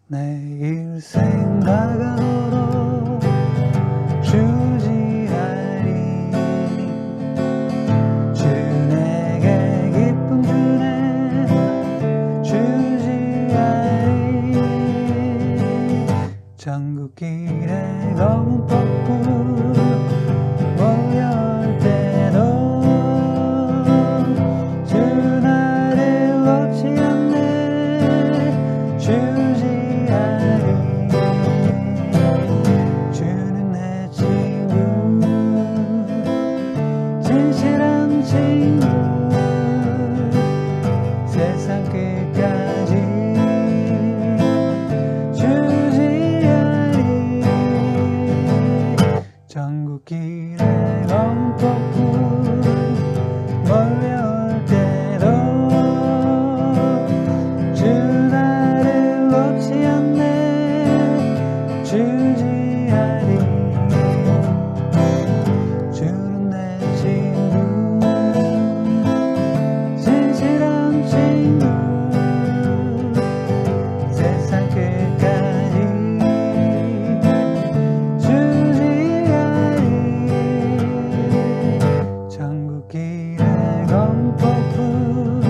내일 생각으로 주지하리. 주 내게 기쁨 주네 주지하리. 전국길에 검은 폭풍 몰려올 때도 주 나를 놓지 않네 주지하리. 주는 내 친구 진실한 친구 세상 끝까지 주지하리. 전국길에 검은 폭풍 몰려올 때도 주 나를 놓지 않네 주지하리. 주는 내 친구 진실한 친구 세상 끝까지 주지하리. 전국길에 검은 폭풍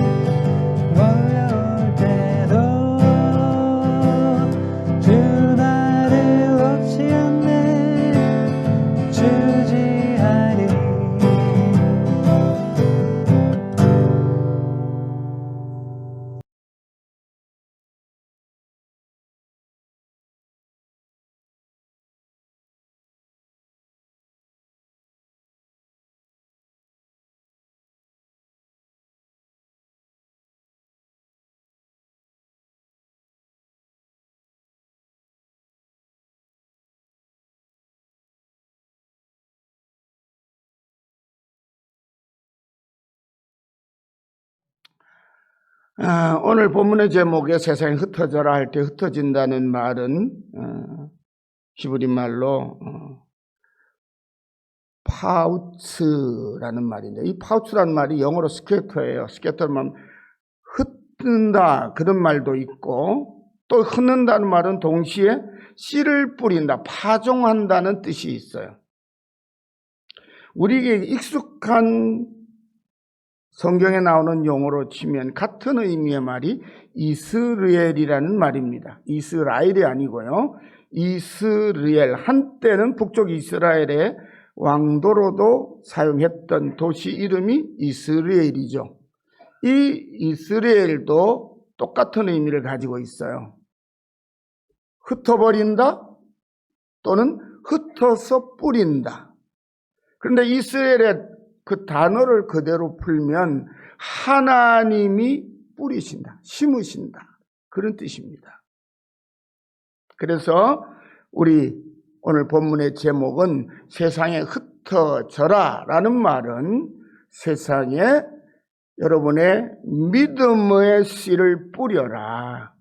몰려올 때도 주 나를 놓지 않네 주지하리. 오늘 본문의 제목에 세상이 흩어져라 할 때 흩어진다는 말은 히브리 말로 파우츠라는 말인데, 이 파우츠라는 말이 영어로 스캐터예요. 스캐터는 흩는다 그런 말도 있고, 또 흩는다는 말은 동시에 씨를 뿌린다, 파종한다는 뜻이 있어요. 우리에게 익숙한 성경에 나오는 용어로 치면 같은 의미의 말이 이스라엘이라는 말입니다. 이스라엘이 아니고요, 이스라엘. 한때는 북쪽 이스라엘의 왕도로도 사용했던 도시 이름이 이스라엘이죠. 이 이스라엘도 똑같은 의미를 가지고 있어요. 흩어버린다 또는 흩어서 뿌린다. 그런데 이스라엘의 그 단어를 그대로 풀면 하나님이 뿌리신다, 심으신다, 그런 뜻입니다. 그래서 우리 오늘 본문의 제목은 세상에 흩어져라 라는 말은 세상에 여러분의 믿음의 씨를 뿌려라.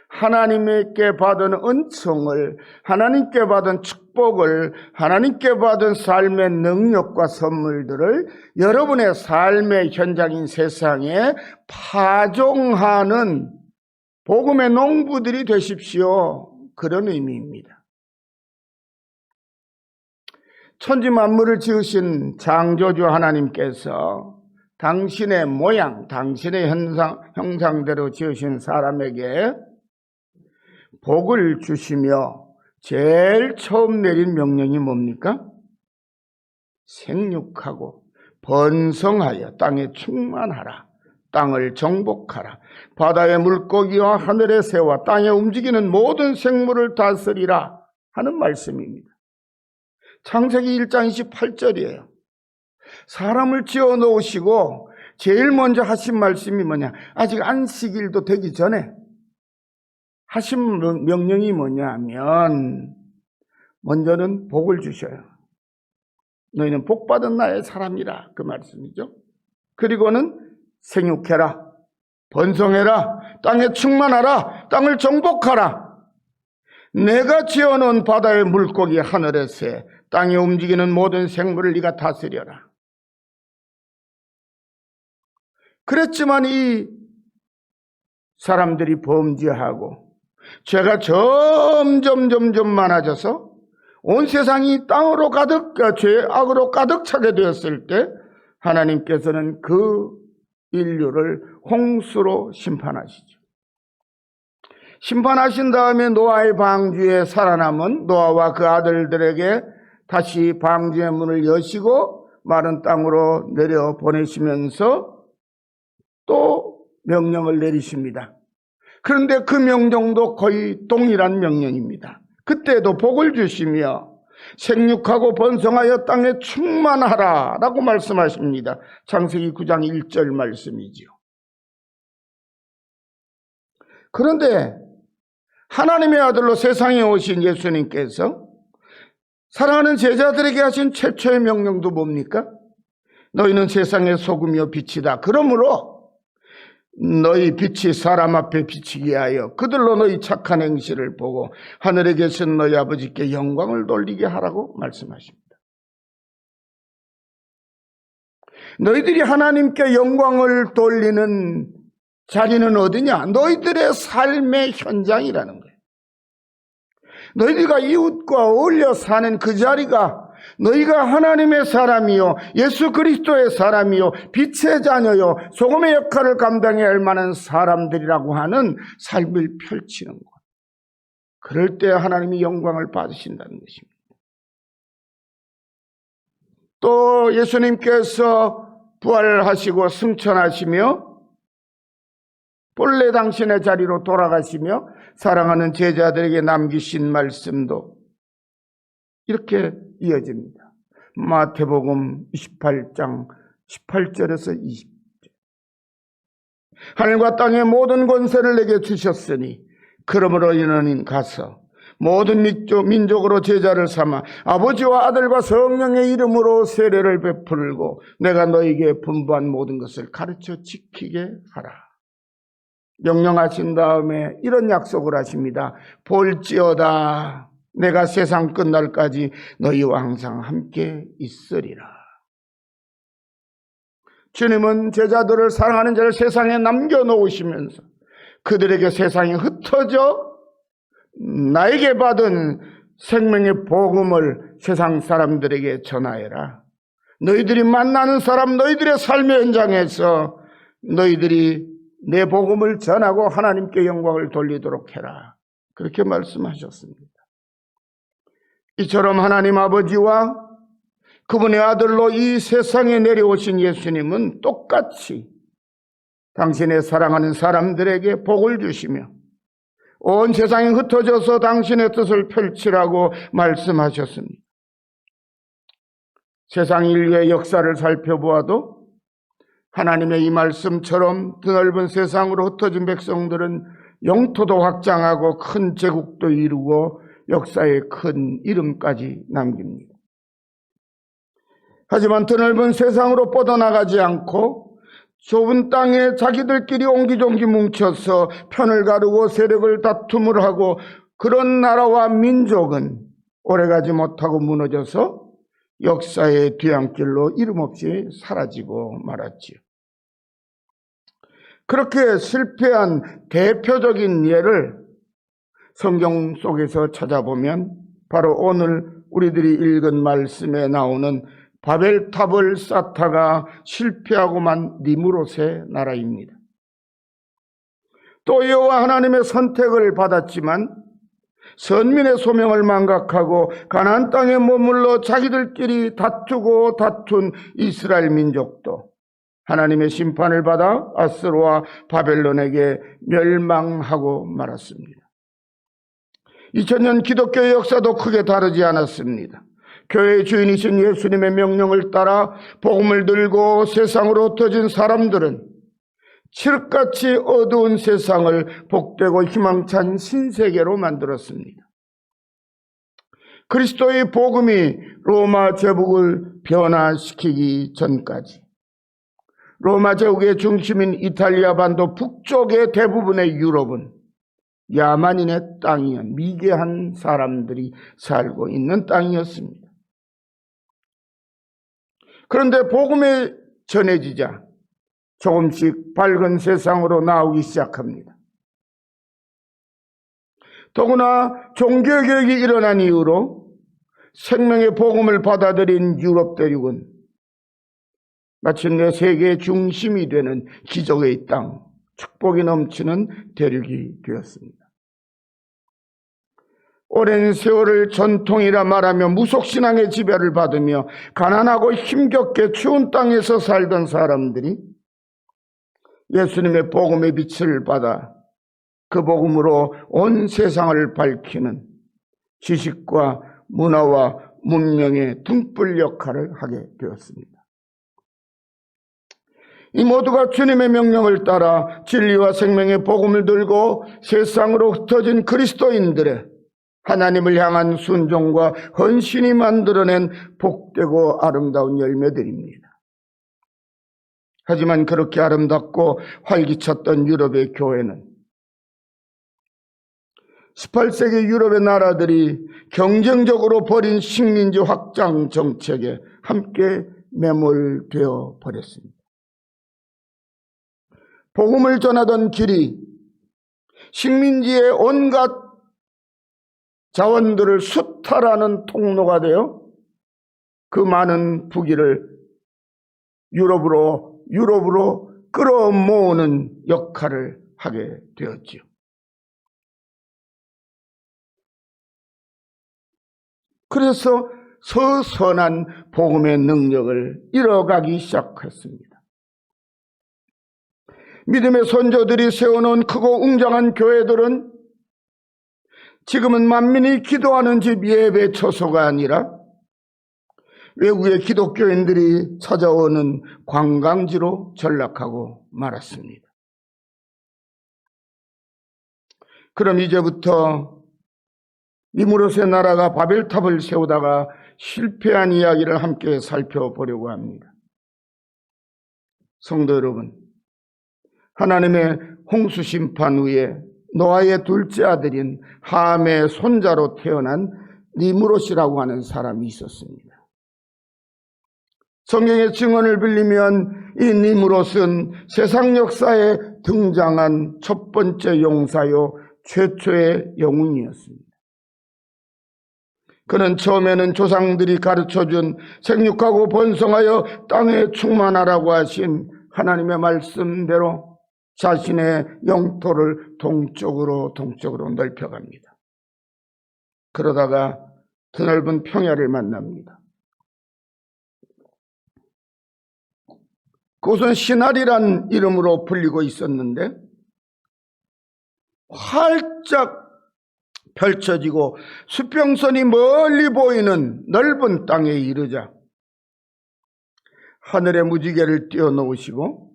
하나님께 받은 은총을, 하나님께 받은 축복을, 하나님께 받은 삶의 능력과 선물들을 여러분의 삶의 현장인 세상에 파종하는 복음의 농부들이 되십시오. 그런 의미입니다. 천지 만물을 지으신 창조주 하나님께서 당신의 모양, 당신의 형상대로 지으신 사람에게 복을 주시며 제일 처음 내린 명령이 뭡니까? 생육하고 번성하여 땅에 충만하라. 땅을 정복하라. 바다의 물고기와 하늘의 새와 땅에 움직이는 모든 생물을 다스리라 하는 말씀입니다. 창세기 1장 28절이에요. 사람을 지어 놓으시고 제일 먼저 하신 말씀이 뭐냐? 아직 안식일도 되기 전에 하신 명령이 뭐냐면 먼저는 복을 주셔요. 너희는 복받은 나의 사람이라, 그 말씀이죠. 그리고는 생육해라, 번성해라, 땅에 충만하라, 땅을 정복하라. 내가 지어놓은 바다의 물고기, 하늘의 새, 땅에 움직이는 모든 생물을 네가 다스려라. 그랬지만 이 사람들이 범죄하고 죄가 점점 많아져서 온 세상이 땅으로 죄악으로 가득 차게 되었을 때 하나님께서는 그 인류를 홍수로 심판하시죠. 심판하신 다음에 노아의 방주에 살아남은 노아와 그 아들들에게 다시 방주의 문을 여시고 마른 땅으로 내려 보내시면서 또 명령을 내리십니다. 그런데 그 명령도 거의 동일한 명령입니다. 그때도 복을 주시며 생육하고 번성하여 땅에 충만하라 라고 말씀하십니다. 창세기 9장 1절 말씀이지요. 그런데 하나님의 아들로 세상에 오신 예수님께서 사랑하는 제자들에게 하신 최초의 명령도 뭡니까? 너희는 세상의 소금이요 빛이다. 그러므로 너희 빛이 사람 앞에 비치게 하여 그들로 너희 착한 행실을 보고 하늘에 계신 너희 아버지께 영광을 돌리게 하라고 말씀하십니다. 너희들이 하나님께 영광을 돌리는 자리는 어디냐? 너희들의 삶의 현장이라는 거예요. 너희들과 이웃과 어울려 사는 그 자리가 너희가 하나님의 사람이요 예수 그리스도의 사람이요 빛의 자녀요 소금의 역할을 감당해야 할 만한 사람들이라고 하는 삶을 펼치는 것. 그럴 때 하나님이 영광을 받으신다는 것입니다. 또 예수님께서 부활하시고 승천하시며 본래 당신의 자리로 돌아가시며 사랑하는 제자들에게 남기신 말씀도 이렇게 이어집니다. 마태복음 28장 18절에서 20절. 하늘과 땅의 모든 권세를 내게 주셨으니 그러므로 너희는 가서 모든 민족으로 제자를 삼아 아버지와 아들과 성령의 이름으로 세례를 베풀고 내가 너희에게 분부한 모든 것을 가르쳐 지키게 하라. 명령하신 다음에 이런 약속을 하십니다. 볼지어다 내가 세상 끝날까지 너희와 항상 함께 있으리라. 주님은 제자들을 사랑하는 자를 세상에 남겨놓으시면서 그들에게 세상에 흩어져 나에게 받은 생명의 복음을 세상 사람들에게 전하여라. 너희들이 만나는 사람, 너희들의 삶의 현장에서 너희들이 내 복음을 전하고 하나님께 영광을 돌리도록 해라. 그렇게 말씀하셨습니다. 이처럼 하나님 아버지와 그분의 아들로 이 세상에 내려오신 예수님은 똑같이 당신의 사랑하는 사람들에게 복을 주시며 온 세상에 흩어져서 당신의 뜻을 펼치라고 말씀하셨습니다. 세상 인류의 역사를 살펴보아도 하나님의 이 말씀처럼 드넓은 세상으로 흩어진 백성들은 영토도 확장하고 큰 제국도 이루고 역사에 큰 이름까지 남깁니다. 하지만 드넓은 세상으로 뻗어나가지 않고 좁은 땅에 자기들끼리 옹기종기 뭉쳐서 편을 가르고 세력을 다툼을 하고 그런 나라와 민족은 오래가지 못하고 무너져서 역사의 뒤안길로 이름 없이 사라지고 말았지요. 그렇게 실패한 대표적인 예를 성경 속에서 찾아보면 바로 오늘 우리들이 읽은 말씀에 나오는 바벨탑을 쌓다가 실패하고만 니므롯의 나라입니다. 또 여호와 하나님의 선택을 받았지만 선민의 소명을 망각하고 가나안 땅에 머물러 자기들끼리 다툰 이스라엘 민족도 하나님의 심판을 받아 아스로와 바벨론에게 멸망하고 말았습니다. 2000년 기독교의 역사도 크게 다르지 않았습니다. 교회의 주인이신 예수님의 명령을 따라 복음을 들고 세상으로 흩어진 사람들은 칠흑같이 어두운 세상을 복되고 희망찬 신세계로 만들었습니다. 그리스도의 복음이 로마 제국을 변화시키기 전까지 로마 제국의 중심인 이탈리아 반도 북쪽의 대부분의 유럽은 야만인의 땅이요, 미개한 사람들이 살고 있는 땅이었습니다. 그런데 복음이 전해지자 조금씩 밝은 세상으로 나오기 시작합니다. 더구나 종교개혁이 일어난 이후로 생명의 복음을 받아들인 유럽 대륙은 마침내 세계의 중심이 되는 기적의 땅, 축복이 넘치는 대륙이 되었습니다. 오랜 세월을 전통이라 말하며 무속신앙의 지배를 받으며 가난하고 힘겹게 추운 땅에서 살던 사람들이 예수님의 복음의 빛을 받아 그 복음으로 온 세상을 밝히는 지식과 문화와 문명의 등불 역할을 하게 되었습니다. 이 모두가 주님의 명령을 따라 진리와 생명의 복음을 들고 세상으로 흩어진 그리스도인들의 하나님을 향한 순종과 헌신이 만들어낸 복되고 아름다운 열매들입니다. 하지만 그렇게 아름답고 활기찼던 유럽의 교회는 18세기 유럽의 나라들이 경쟁적으로 벌인 식민지 확장 정책에 함께 매몰되어 버렸습니다. 복음을 전하던 길이 식민지의 온갖 자원들을 수탈하는 통로가 되어 그 많은 부귀를 유럽으로 끌어모으는 역할을 하게 되었지요. 그래서 서선한 복음의 능력을 잃어가기 시작했습니다. 믿음의 선조들이 세워놓은 크고 웅장한 교회들은 지금은 만민이 기도하는 집 예배 처소가 아니라 외국의 기독교인들이 찾아오는 관광지로 전락하고 말았습니다. 그럼 이제부터 니무롯의 나라가 바벨탑을 세우다가 실패한 이야기를 함께 살펴보려고 합니다. 성도 여러분, 하나님의 홍수 심판 후에 노아의 둘째 아들인 함의 손자로 태어난 니무롯이라고 하는 사람이 있었습니다. 성경의 증언을 빌리면 이 니무롯은 세상 역사에 등장한 첫 번째 용사요 최초의 영웅이었습니다. 그는 처음에는 조상들이 가르쳐준 생육하고 번성하여 땅에 충만하라고 하신 하나님의 말씀대로 자신의 영토를 동쪽으로 넓혀갑니다. 그러다가 드넓은 평야를 만납니다. 그곳은 시날이란 이름으로 불리고 있었는데 활짝 펼쳐지고 수평선이 멀리 보이는 넓은 땅에 이르자 하늘의 무지개를 띄워놓으시고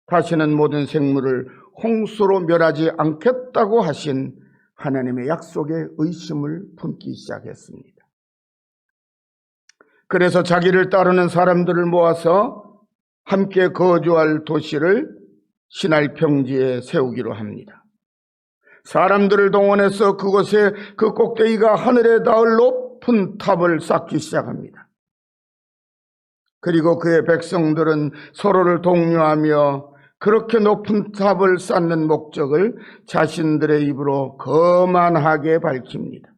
다시는 모든 생물을 홍수로 멸하지 않겠다고 하신 하나님의 약속에 의심을 품기 시작했습니다. 그래서 자기를 따르는 사람들을 모아서 함께 거주할 도시를 시날 평지에 세우기로 합니다. 사람들을 동원해서 그곳에 그 꼭대기가 하늘에 닿을 높은 탑을 쌓기 시작합니다. 그리고 그의 백성들은 서로를 독려하며 그렇게 높은 탑을 쌓는 목적을 자신들의 입으로 거만하게 밝힙니다.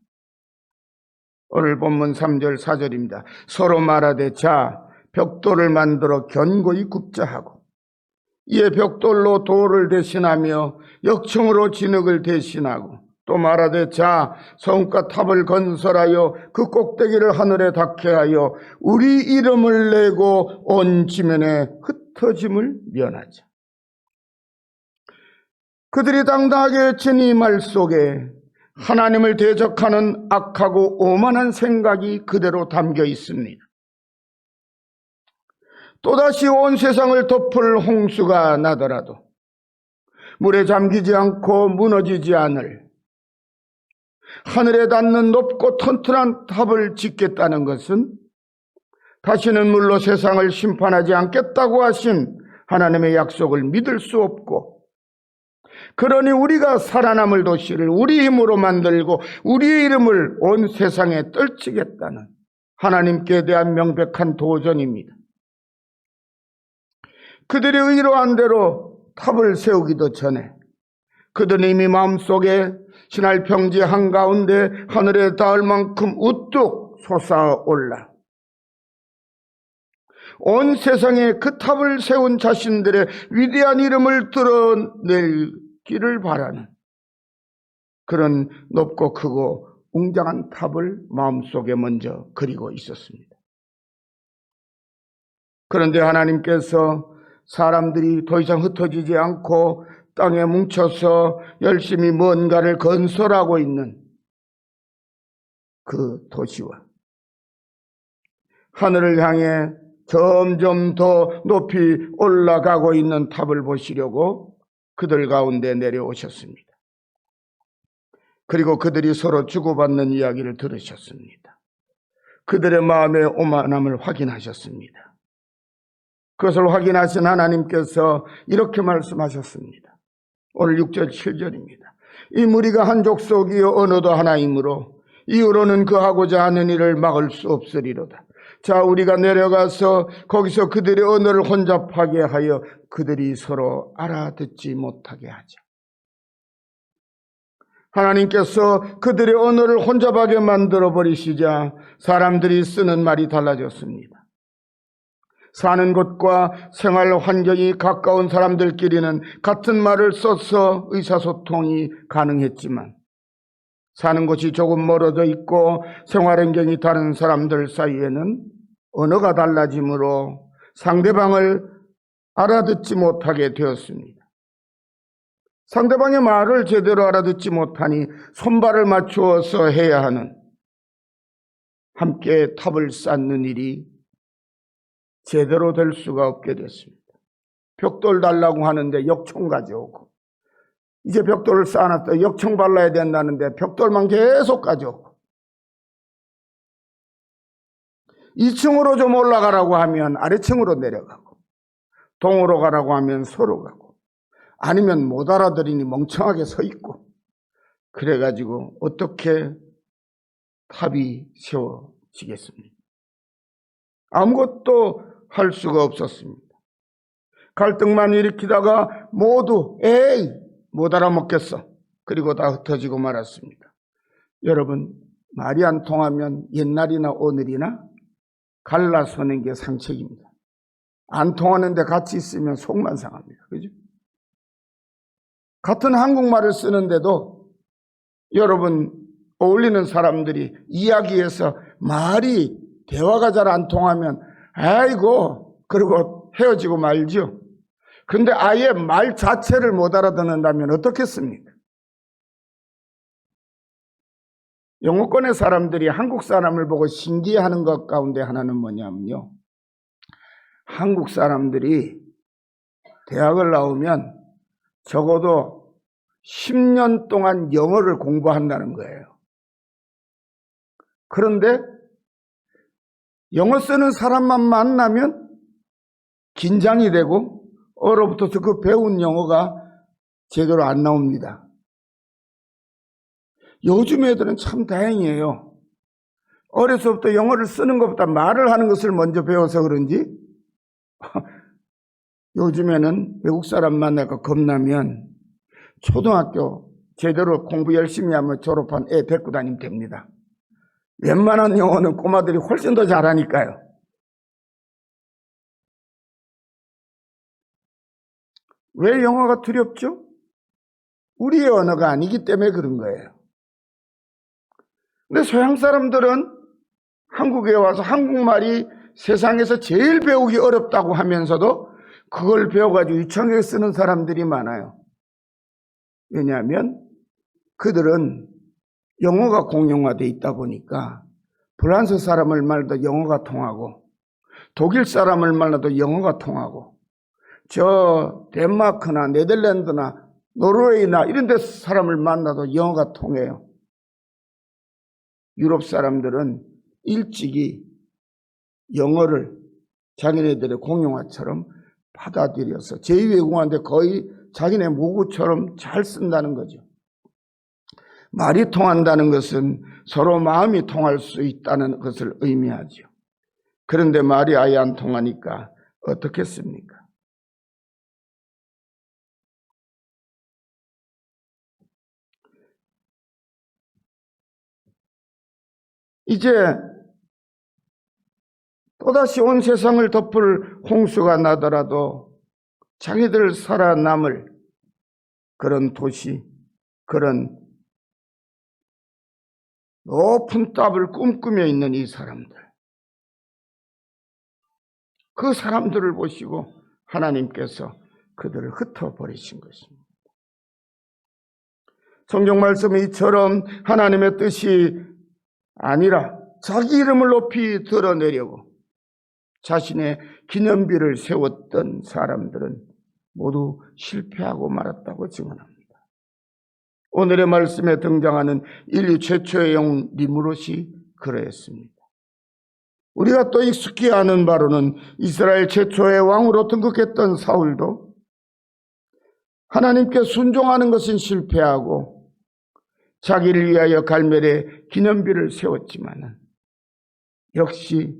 오늘 본문 3절 4절입니다. 서로 말하되 자 벽돌을 만들어 견고히 굽자 하고 이에 벽돌로 돌을 대신하며 역청으로 진흙을 대신하고 또 말하되 자 성과 탑을 건설하여 그 꼭대기를 하늘에 닿게 하여 우리 이름을 내고 온 지면에 흩어짐을 면하자. 그들이 당당하게 외친 이 말 속에 하나님을 대적하는 악하고 오만한 생각이 그대로 담겨 있습니다. 또다시 온 세상을 덮을 홍수가 나더라도 물에 잠기지 않고 무너지지 않을 하늘에 닿는 높고 튼튼한 탑을 짓겠다는 것은 다시는 물로 세상을 심판하지 않겠다고 하신 하나님의 약속을 믿을 수 없고, 그러니 우리가 살아남을 도시를 우리 힘으로 만들고 우리의 이름을 온 세상에 떨치겠다는 하나님께 대한 명백한 도전입니다. 그들이 의로한 대로 탑을 세우기도 전에 그들은 이미 마음속에 신할 평지 한가운데 하늘에 닿을 만큼 우뚝 솟아올라 온 세상에 그 탑을 세운 자신들의 위대한 이름을 드러내기를 바라는 그런 높고 크고 웅장한 탑을 마음속에 먼저 그리고 있었습니다. 그런데 하나님께서 사람들이 더 이상 흩어지지 않고 땅에 뭉쳐서 열심히 뭔가를 건설하고 있는 그 도시와 하늘을 향해 점점 더 높이 올라가고 있는 탑을 보시려고 그들 가운데 내려오셨습니다. 그리고 그들이 서로 주고받는 이야기를 들으셨습니다. 그들의 마음의 오만함을 확인하셨습니다. 그것을 확인하신 하나님께서 이렇게 말씀하셨습니다. 오늘 6절 7절입니다. 이 무리가 한 족속이요 언어도 하나이므로 이후로는 그 하고자 하는 일을 막을 수 없으리로다. 자, 우리가 내려가서 거기서 그들의 언어를 혼잡하게 하여 그들이 서로 알아듣지 못하게 하자. 하나님께서 그들의 언어를 혼잡하게 만들어 버리시자 사람들이 쓰는 말이 달라졌습니다. 사는 곳과 생활 환경이 가까운 사람들끼리는 같은 말을 써서 의사소통이 가능했지만 사는 곳이 조금 멀어져 있고 생활 환경이 다른 사람들 사이에는 언어가 달라지므로 상대방을 알아듣지 못하게 되었습니다. 상대방의 말을 제대로 알아듣지 못하니 손발을 맞추어서 해야 하는 함께 탑을 쌓는 일이 제대로 될 수가 없게 됐습니다. 벽돌 달라고 하는데 역청 가져오고 이제 벽돌을 쌓아놨다 역청 발라야 된다는데 벽돌만 계속 가져오고 2층으로 좀 올라가라고 하면 아래층으로 내려가고 동으로 가라고 하면 서로 가고 아니면 못 알아들으니 멍청하게 서 있고 그래가지고 어떻게 탑이 세워지겠습니까? 아무것도 할 수가 없었습니다. 갈등만 일으키다가 모두 에이 못 알아먹겠어. 그리고 다 흩어지고 말았습니다. 여러분 말이 안 통하면 옛날이나 오늘이나 갈라서는 게 상책입니다. 안 통하는데 같이 있으면 속만 상합니다. 그죠? 같은 한국말을 쓰는데도 여러분 어울리는 사람들이 이야기해서 말이 대화가 잘 안 통하면 아이고 그러고 헤어지고 말죠. 그런데 아예 말 자체를 못 알아듣는다면 어떻겠습니까? 영어권의 사람들이 한국 사람을 보고 신기해하는 것 가운데 하나는 뭐냐면요. 한국 사람들이 대학을 나오면 적어도 10년 동안 영어를 공부한다는 거예요. 그런데 영어 쓰는 사람만 만나면 긴장이 되고 얼어붙어서 그 배운 영어가 제대로 안 나옵니다. 요즘 애들은 참 다행이에요. 어려서부터 영어를 쓰는 것보다 말을 하는 것을 먼저 배워서 그런지 요즘에는 외국 사람 만나고 겁나면 초등학교 제대로 공부 열심히 하면 졸업한 애 데리고 다니면 됩니다. 웬만한 영어는 꼬마들이 훨씬 더 잘하니까요. 왜 영어가 두렵죠? 우리의 언어가 아니기 때문에 그런 거예요. 근데 서양 사람들은 한국에 와서 한국말이 세상에서 제일 배우기 어렵다고 하면서도 그걸 배워가지고 유창하게 쓰는 사람들이 많아요. 왜냐하면 그들은 영어가 공용화되어 있다 보니까 프랑스 사람을 만나도 영어가 통하고 독일 사람을 만나도 영어가 통하고 저 덴마크나 네덜란드나 노르웨이나 이런 데 사람을 만나도 영어가 통해요. 유럽 사람들은 일찍이 영어를 자기네들의 공용어처럼 받아들여서 제2외국어인데 거의 자기네 모국어처럼 잘 쓴다는 거죠. 말이 통한다는 것은 서로 마음이 통할 수 있다는 것을 의미하죠. 그런데 말이 아예 안 통하니까 어떻겠습니까? 이제 또다시 온 세상을 덮을 홍수가 나더라도 자기들 살아남을 그런 도시, 그런 높은 답을 꿈꾸며 있는 이 사람들, 그 사람들을 보시고 하나님께서 그들을 흩어버리신 것입니다. 성경 말씀은 이처럼 하나님의 뜻이 아니라 자기 이름을 높이 드러내려고 자신의 기념비를 세웠던 사람들은 모두 실패하고 말았다고 증언합니다. 오늘의 말씀에 등장하는 인류 최초의 영 니므롯이 그러했습니다. 우리가 또 익숙히 아는 바로는 이스라엘 최초의 왕으로 등극했던 사울도 하나님께 순종하는 것은 실패하고 자기를 위하여 갈멜의 기념비를 세웠지만 역시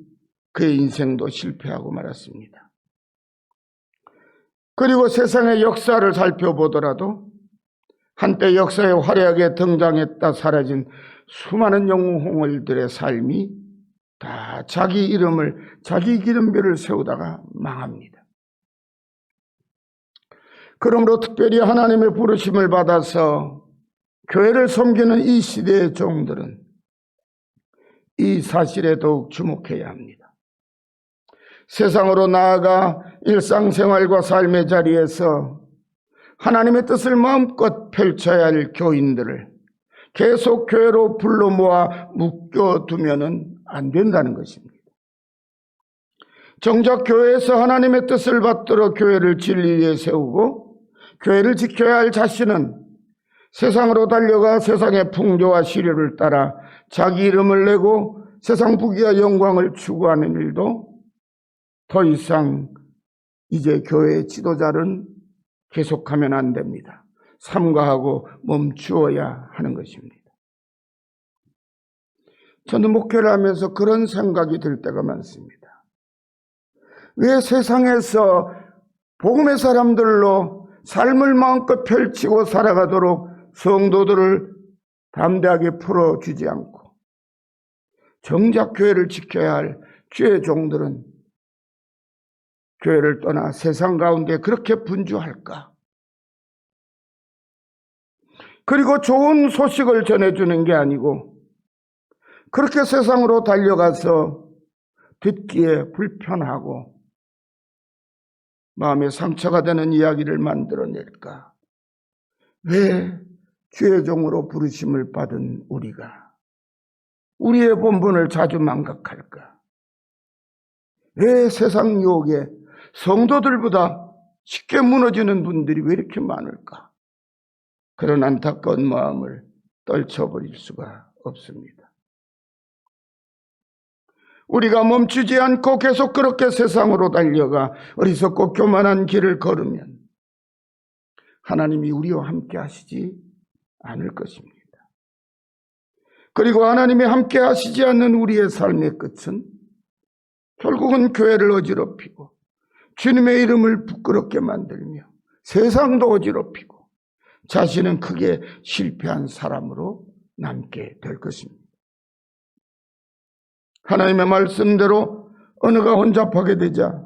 그의 인생도 실패하고 말았습니다. 그리고 세상의 역사를 살펴보더라도 한때 역사에 화려하게 등장했다 사라진 수많은 영웅들의 삶이 다 자기 이름을, 자기 기념비를 세우다가 망합니다. 그러므로 특별히 하나님의 부르심을 받아서 교회를 섬기는 이 시대의 종들은 이 사실에 더욱 주목해야 합니다. 세상으로 나아가 일상생활과 삶의 자리에서 하나님의 뜻을 마음껏 펼쳐야 할 교인들을 계속 교회로 불러 모아 묶어두면 안 된다는 것입니다. 정작 교회에서 하나님의 뜻을 받들어 교회를 진리에 세우고 교회를 지켜야 할 자신은 세상으로 달려가 세상의 풍조와 시류를 따라 자기 이름을 내고 세상 부귀와 영광을 추구하는 일도 더 이상 이제 교회의 지도자는 계속하면 안 됩니다. 삼가하고 멈추어야 하는 것입니다. 저는 목회를 하면서 그런 생각이 들 때가 많습니다. 왜 세상에서 복음의 사람들로 삶을 마음껏 펼치고 살아가도록 성도들을 담대하게 풀어주지 않고 정작 교회를 지켜야 할 주의 종들은 교회를 떠나 세상 가운데 그렇게 분주할까? 그리고 좋은 소식을 전해주는 게 아니고 그렇게 세상으로 달려가서 듣기에 불편하고 마음에 상처가 되는 이야기를 만들어낼까? 왜 주의 종으로 부르심을 받은 우리가 우리의 본분을 자주 망각할까? 왜 세상 유혹에 성도들보다 쉽게 무너지는 분들이 왜 이렇게 많을까? 그런 안타까운 마음을 떨쳐버릴 수가 없습니다. 우리가 멈추지 않고 계속 그렇게 세상으로 달려가 어리석고 교만한 길을 걸으면 하나님이 우리와 함께 하시지 않을 것입니다. 그리고 하나님이 함께 하시지 않는 우리의 삶의 끝은 결국은 교회를 어지럽히고 주님의 이름을 부끄럽게 만들며 세상도 어지럽히고 자신은 크게 실패한 사람으로 남게 될 것입니다. 하나님의 말씀대로 언어가 혼잡하게 되자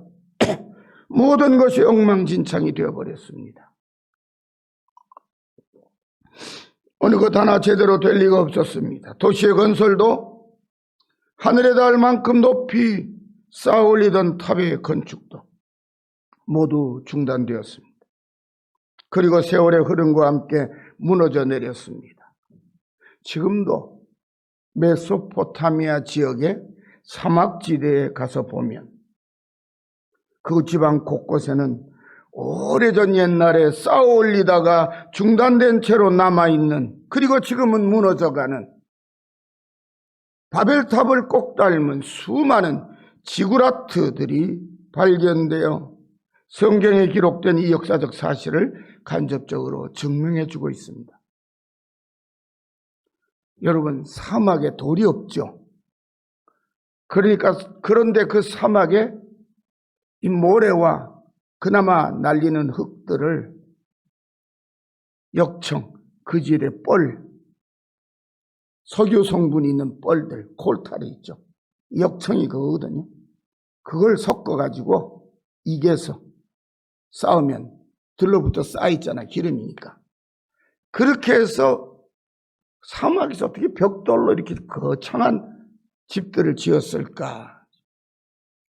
모든 것이 엉망진창이 되어버렸습니다. 어느 것 하나 제대로 될 리가 없었습니다. 도시의 건설도 하늘에 닿을 만큼 높이 쌓아 올리던 탑의 건축도 모두 중단되었습니다. 그리고 세월의 흐름과 함께 무너져 내렸습니다. 지금도 메소포타미아 지역의 사막지대에 가서 보면 그 지방 곳곳에는 오래전 옛날에 쌓아 올리다가 중단된 채로 남아있는, 그리고 지금은 무너져가는 바벨탑을 꼭 닮은 수많은 지구라트들이 발견되어 성경에 기록된 이 역사적 사실을 간접적으로 증명해 주고 있습니다. 여러분, 사막에 돌이 없죠. 그런데 그 사막에 이 모래와 그나마 날리는 흙들을 역청, 그질의 뻘, 석유 성분이 있는 뻘들, 콜탈이 있죠. 역청이 그거거든요. 그걸 섞어가지고 이겨서 쌓으면 들로부터 쌓여있잖아, 기름이니까. 그렇게 해서 사막에서 어떻게 벽돌로 이렇게 거창한 집들을 지었을까?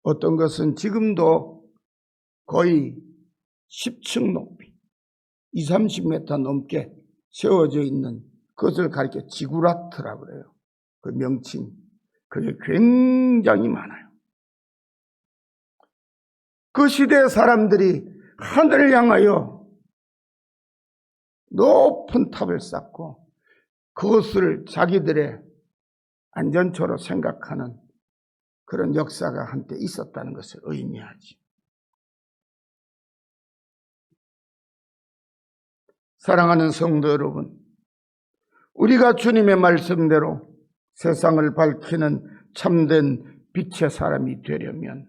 어떤 것은 지금도 거의 10층 높이, 20, 30m 넘게 세워져 있는 그것을 가리켜 지구라트라고 그래요. 그 명칭. 그게 굉장히 많아요. 그 시대의 사람들이 하늘을 향하여 높은 탑을 쌓고 그것을 자기들의 안전처로 생각하는 그런 역사가 한때 있었다는 것을 의미하지. 사랑하는 성도 여러분, 우리가 주님의 말씀대로 세상을 밝히는 참된 빛의 사람이 되려면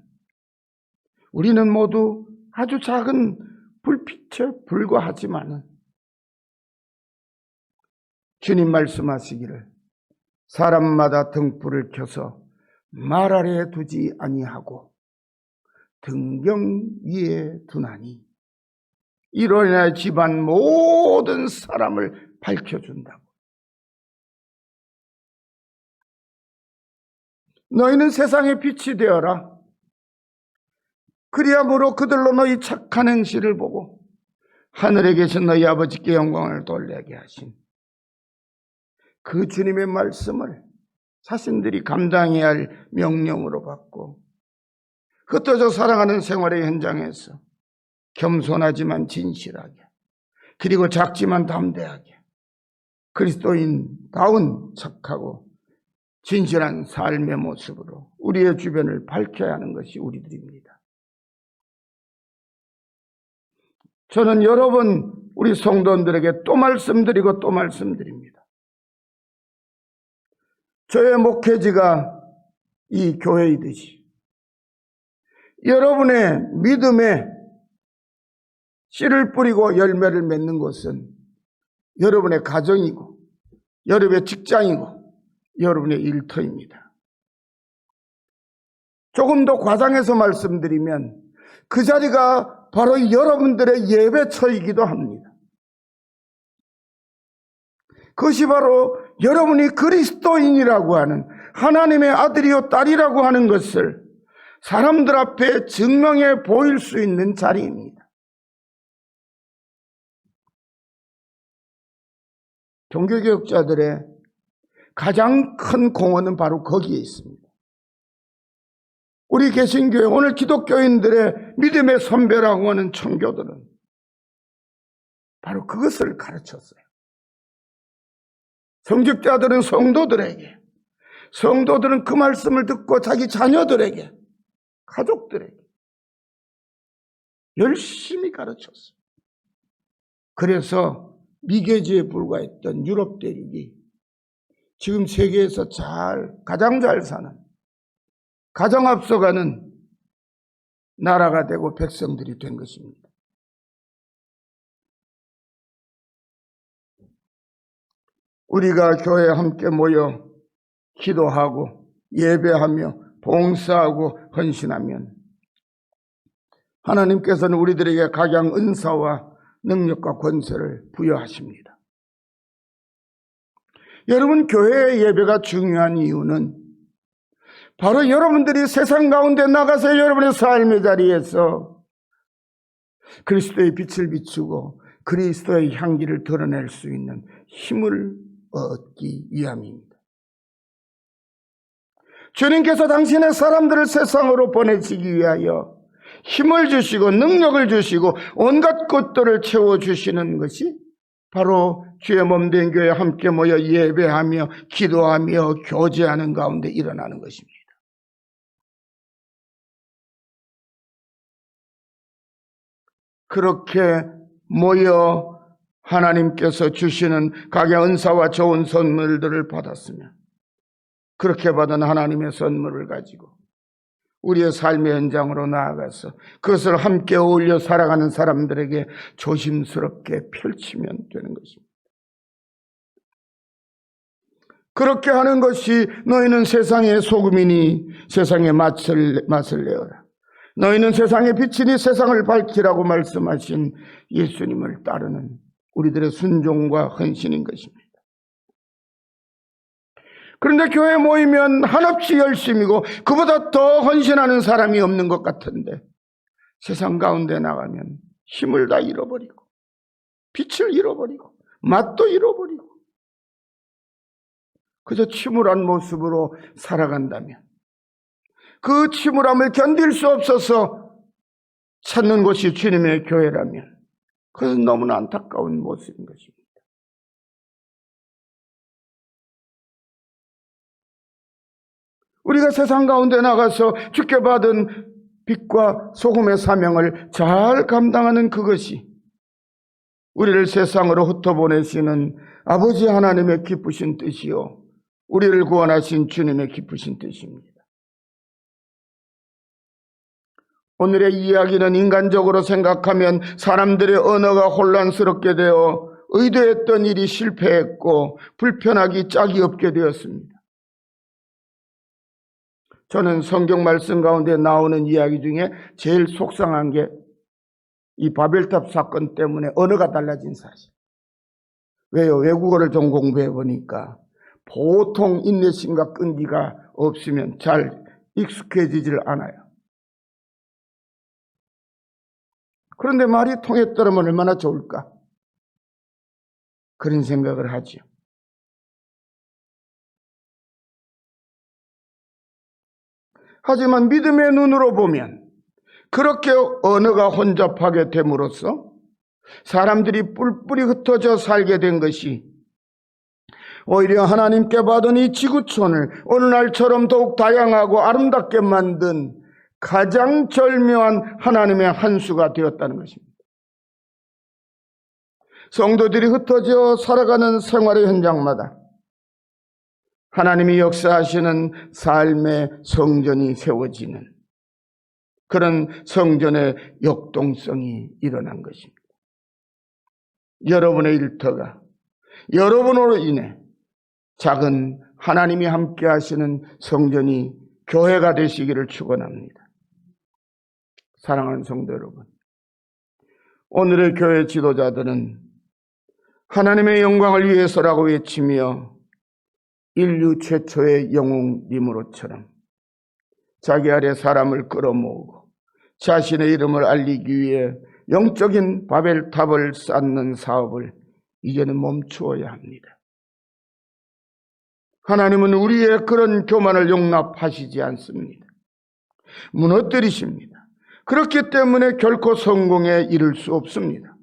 우리는 모두 아주 작은 불빛에 불과하지만은 주님 말씀하시기를 사람마다 등불을 켜서 말 아래에 두지 아니하고 등경 위에 두나니 이로 인하여 집안 모든 사람을 밝혀준다고. 너희는 세상의 빛이 되어라. 그리함으로 그들로 너희 착한 행실을 보고 하늘에 계신 너희 아버지께 영광을 돌리게 하신 그 주님의 말씀을 자신들이 감당해야 할 명령으로 받고 흩어져 살아가는 생활의 현장에서 겸손하지만 진실하게, 그리고 작지만 담대하게 그리스도인다운 착하고 진실한 삶의 모습으로 우리의 주변을 밝혀야 하는 것이 우리들입니다. 저는 여러 번 우리 성도들에게 또 말씀드리고 또 말씀드립니다. 저의 목회지가 이 교회이듯이 여러분의 믿음에 씨를 뿌리고 열매를 맺는 것은 여러분의 가정이고 여러분의 직장이고 여러분의 일터입니다. 조금 더 과장해서 말씀드리면 그 자리가 바로 여러분들의 예배처이기도 합니다. 그것이 바로 여러분이 그리스도인이라고 하는 하나님의 아들이요 딸이라고 하는 것을 사람들 앞에 증명해 보일 수 있는 자리입니다. 종교개혁자들의 가장 큰 공헌은 바로 거기에 있습니다. 우리 개신교회, 오늘 기독교인들의 믿음의 선배라고 하는 청교들은 바로 그것을 가르쳤어요. 성직자들은 성도들에게, 성도들은 그 말씀을 듣고 자기 자녀들에게, 가족들에게 열심히 가르쳤어요. 그래서 미개지에 불과했던 유럽 대륙이 지금 세계에서 가장 잘 사는, 가장 앞서가는 나라가 되고 백성들이 된 것입니다. 우리가 교회에 함께 모여 기도하고 예배하며 봉사하고 헌신하면 하나님께서는 우리들에게 각양 은사와 능력과 권세를 부여하십니다. 여러분, 교회의 예배가 중요한 이유는 바로 여러분들이 세상 가운데 나가서 여러분의 삶의 자리에서 그리스도의 빛을 비추고 그리스도의 향기를 드러낼 수 있는 힘을 얻기 위함입니다. 주님께서 당신의 사람들을 세상으로 보내시기 위하여 힘을 주시고 능력을 주시고 온갖 것들을 채워주시는 것이 바로 주의 몸된 교회에 함께 모여 예배하며 기도하며 교제하는 가운데 일어나는 것입니다. 그렇게 모여 하나님께서 주시는 각양 은사와 좋은 선물들을 받았으면 그렇게 받은 하나님의 선물을 가지고 우리의 삶의 현장으로 나아가서 그것을 함께 어울려 살아가는 사람들에게 조심스럽게 펼치면 되는 것입니다. 그렇게 하는 것이 너희는 세상의 소금이니 세상의 맛을 내어라. 너희는 세상의 빛이니 세상을 밝히라고 말씀하신 예수님을 따르는 우리들의 순종과 헌신인 것입니다. 그런데 교회 모이면 한없이 열심이고 그보다 더 헌신하는 사람이 없는 것 같은데 세상 가운데 나가면 힘을 다 잃어버리고 빛을 잃어버리고 맛도 잃어버리고 그저 침울한 모습으로 살아간다면 그 침울함을 견딜 수 없어서 찾는 곳이 주님의 교회라면 그것은 너무나 안타까운 모습인 것입니다. 우리가 세상 가운데 나가서 주께 받은 빛과 소금의 사명을 잘 감당하는 그것이 우리를 세상으로 흩어보내시는 아버지 하나님의 기쁘신 뜻이요 우리를 구원하신 주님의 기쁘신 뜻입니다. 오늘의 이야기는 인간적으로 생각하면 사람들의 언어가 혼란스럽게 되어 의도했던 일이 실패했고 불편하기 짝이 없게 되었습니다. 저는 성경 말씀 가운데 나오는 이야기 중에 제일 속상한 게 이 바벨탑 사건 때문에 언어가 달라진 사실. 왜요? 외국어를 좀 공부해 보니까 보통 인내심과 끈기가 없으면 잘 익숙해지질 않아요. 그런데 말이 통했더라면 얼마나 좋을까? 그런 생각을 하죠. 하지만 믿음의 눈으로 보면 그렇게 언어가 혼잡하게 됨으로써 사람들이 뿔뿔이 흩어져 살게 된 것이 오히려 하나님께 받은 이 지구촌을 오늘날처럼 더욱 다양하고 아름답게 만든 가장 절묘한 하나님의 한 수가 되었다는 것입니다. 성도들이 흩어져 살아가는 생활의 현장마다 하나님이 역사하시는 삶의 성전이 세워지는 그런 성전의 역동성이 일어난 것입니다. 여러분의 일터가 여러분으로 인해 작은 하나님이 함께 하시는 성전이 교회가 되시기를 축원합니다. 사랑하는 성도 여러분, 오늘의 교회 지도자들은 하나님의 영광을 위해서라고 외치며 인류 최초의 영웅님으로처럼 자기 아래 사람을 끌어모으고 자신의 이름을 알리기 위해 영적인 바벨탑을 쌓는 사업을 이제는 멈추어야 합니다. 하나님은 우리의 그런 교만을 용납하시지 않습니다. 무너뜨리십니다. 그렇기 때문에 결코 성공에 이를 수 없습니다.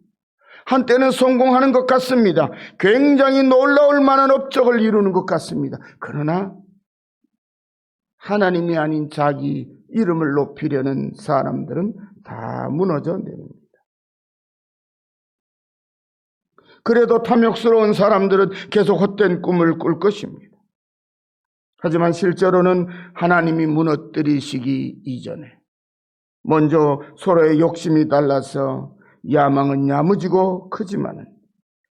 한때는 성공하는 것 같습니다. 굉장히 놀라울 만한 업적을 이루는 것 같습니다. 그러나 하나님이 아닌 자기 이름을 높이려는 사람들은 다 무너져 내립니다. 그래도 탐욕스러운 사람들은 계속 헛된 꿈을 꿀 것입니다. 하지만 실제로는 하나님이 무너뜨리시기 이전에 먼저 서로의 욕심이 달라서 야망은 야무지고 크지만은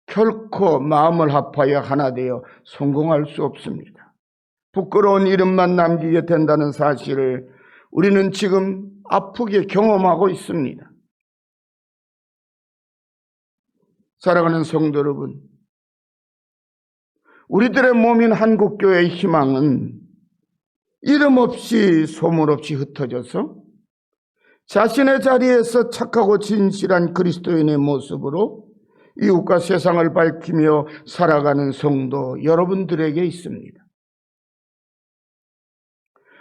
결코 마음을 합하여 하나 되어 성공할 수 없습니다. 부끄러운 이름만 남기게 된다는 사실을 우리는 지금 아프게 경험하고 있습니다. 사랑하는 성도 여러분, 우리들의 몸인 한국교회의 희망은 이름 없이 소문 없이 흩어져서 자신의 자리에서 착하고 진실한 그리스도인의 모습으로 이웃과 세상을 밝히며 살아가는 성도 여러분들에게 있습니다.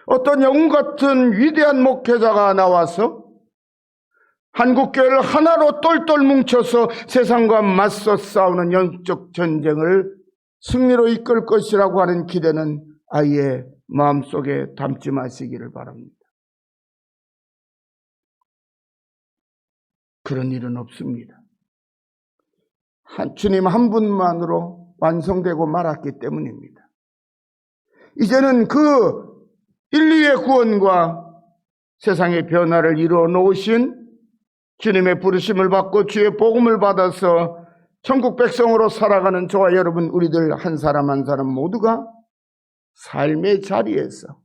어떤 영웅 같은 위대한 목회자가 나와서 한국교회를 하나로 똘똘 뭉쳐서 세상과 맞서 싸우는 영적 전쟁을 승리로 이끌 것이라고 하는 기대는 아예 마음속에 담지 마시기를 바랍니다. 그런 일은 없습니다. 주님 한 분만으로 완성되고 말았기 때문입니다. 이제는 그 인류의 구원과 세상의 변화를 이루어 놓으신 주님의 부르심을 받고 주의 복음을 받아서 천국 백성으로 살아가는 저와 여러분 우리들 한 사람 한 사람 모두가 삶의 자리에서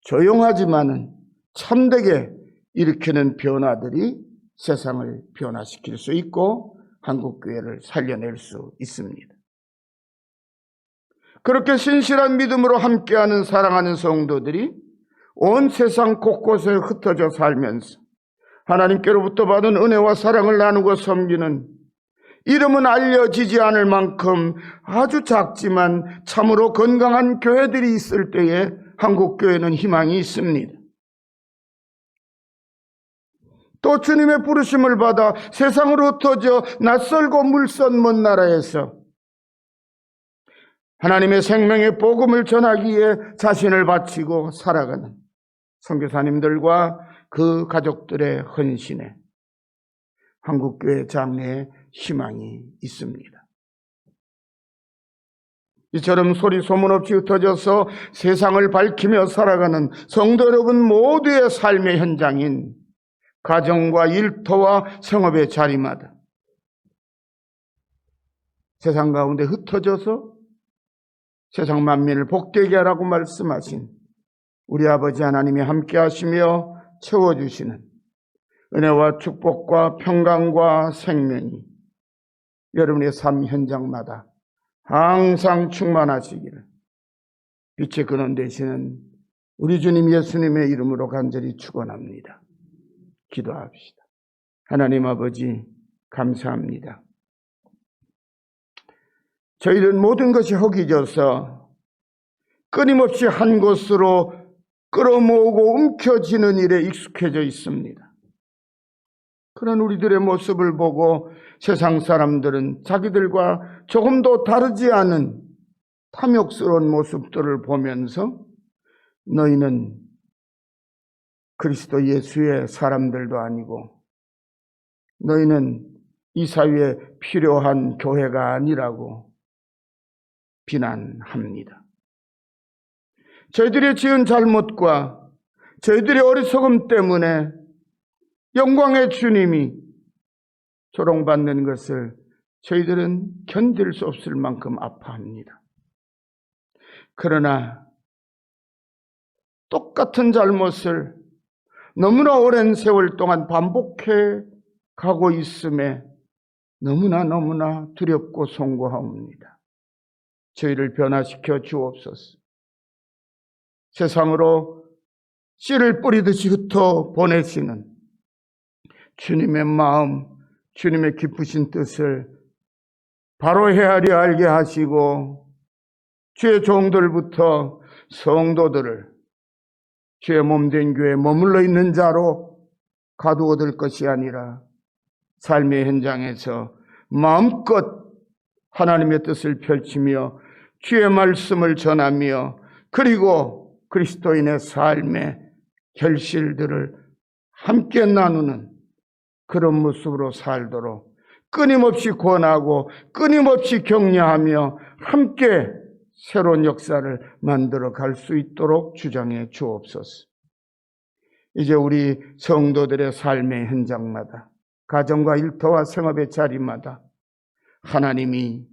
조용하지만은 참되게 일으키는 변화들이 세상을 변화시킬 수 있고 한국교회를 살려낼 수 있습니다. 그렇게 신실한 믿음으로 함께하는 사랑하는 성도들이 온 세상 곳곳에 흩어져 살면서 하나님께로부터 받은 은혜와 사랑을 나누고 섬기는 이름은 알려지지 않을 만큼 아주 작지만 참으로 건강한 교회들이 있을 때에 한국교회는 희망이 있습니다. 또 주님의 부르심을 받아 세상으로 흩어져 낯설고 물선 먼 나라에서 하나님의 생명의 복음을 전하기 위해 자신을 바치고 살아가는 선교사님들과 그 가족들의 헌신에 한국교회 장래에 희망이 있습니다. 이처럼 소리 소문 없이 흩어져서 세상을 밝히며 살아가는 성도 여러분 모두의 삶의 현장인 가정과 일터와 성업의 자리마다 세상 가운데 흩어져서 세상 만민을 복되게 하라고 말씀하신 우리 아버지 하나님이 함께 하시며 채워주시는 은혜와 축복과 평강과 생명이 여러분의 삶 현장마다 항상 충만하시기를 빛의 근원 되시는 우리 주님 예수님의 이름으로 간절히 축원합니다. 기도합시다. 하나님 아버지 감사합니다. 저희는 모든 것이 허기져서 끊임없이 한 곳으로 끌어모으고 움켜쥐는 일에 익숙해져 있습니다. 그런 우리들의 모습을 보고 세상 사람들은 자기들과 조금도 다르지 않은 탐욕스러운 모습들을 보면서 너희는 그리스도 예수의 사람들도 아니고 너희는 이 사회에 필요한 교회가 아니라고 비난합니다. 저희들이 지은 잘못과 저희들의 어리석음 때문에 영광의 주님이 조롱받는 것을 저희들은 견딜 수 없을 만큼 아파합니다. 그러나 똑같은 잘못을 너무나 오랜 세월 동안 반복해 가고 있음에 너무나 두렵고 송구하옵니다. 저희를 변화시켜 주옵소서. 세상으로 씨를 뿌리듯이 흩어 보내시는 주님의 마음, 주님의 깊으신 뜻을 바로 헤아려 알게 하시고 주의 종들부터 성도들을 주의 몸된 교회에 머물러 있는 자로 가두어둘 것이 아니라 삶의 현장에서 마음껏 하나님의 뜻을 펼치며 주의 말씀을 전하며 그리고 그리스도인의 삶의 결실들을 함께 나누는 그런 모습으로 살도록 끊임없이 권하고 끊임없이 격려하며 함께 새로운 역사를 만들어 갈 수 있도록 주장해 주옵소서. 이제 우리 성도들의 삶의 현장마다 가정과 일터와 생업의 자리마다 하나님이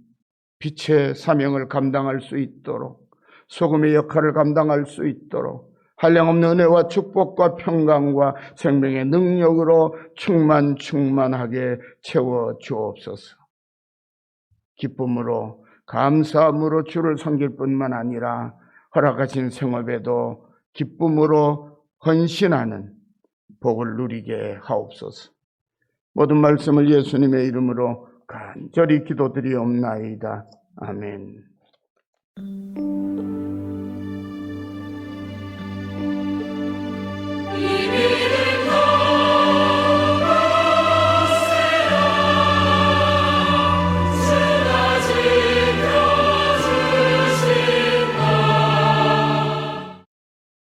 빛의 사명을 감당할 수 있도록 소금의 역할을 감당할 수 있도록 한량없는 은혜와 축복과 평강과 생명의 능력으로 충만하게 채워 주옵소서. 기쁨으로 감사함으로 주를 섬길 뿐만 아니라 허락하신 생업에도 기쁨으로 헌신하는 복을 누리게 하옵소서. 모든 말씀을 예수님의 이름으로 간절히 기도드리옵나이다. 아멘. 이미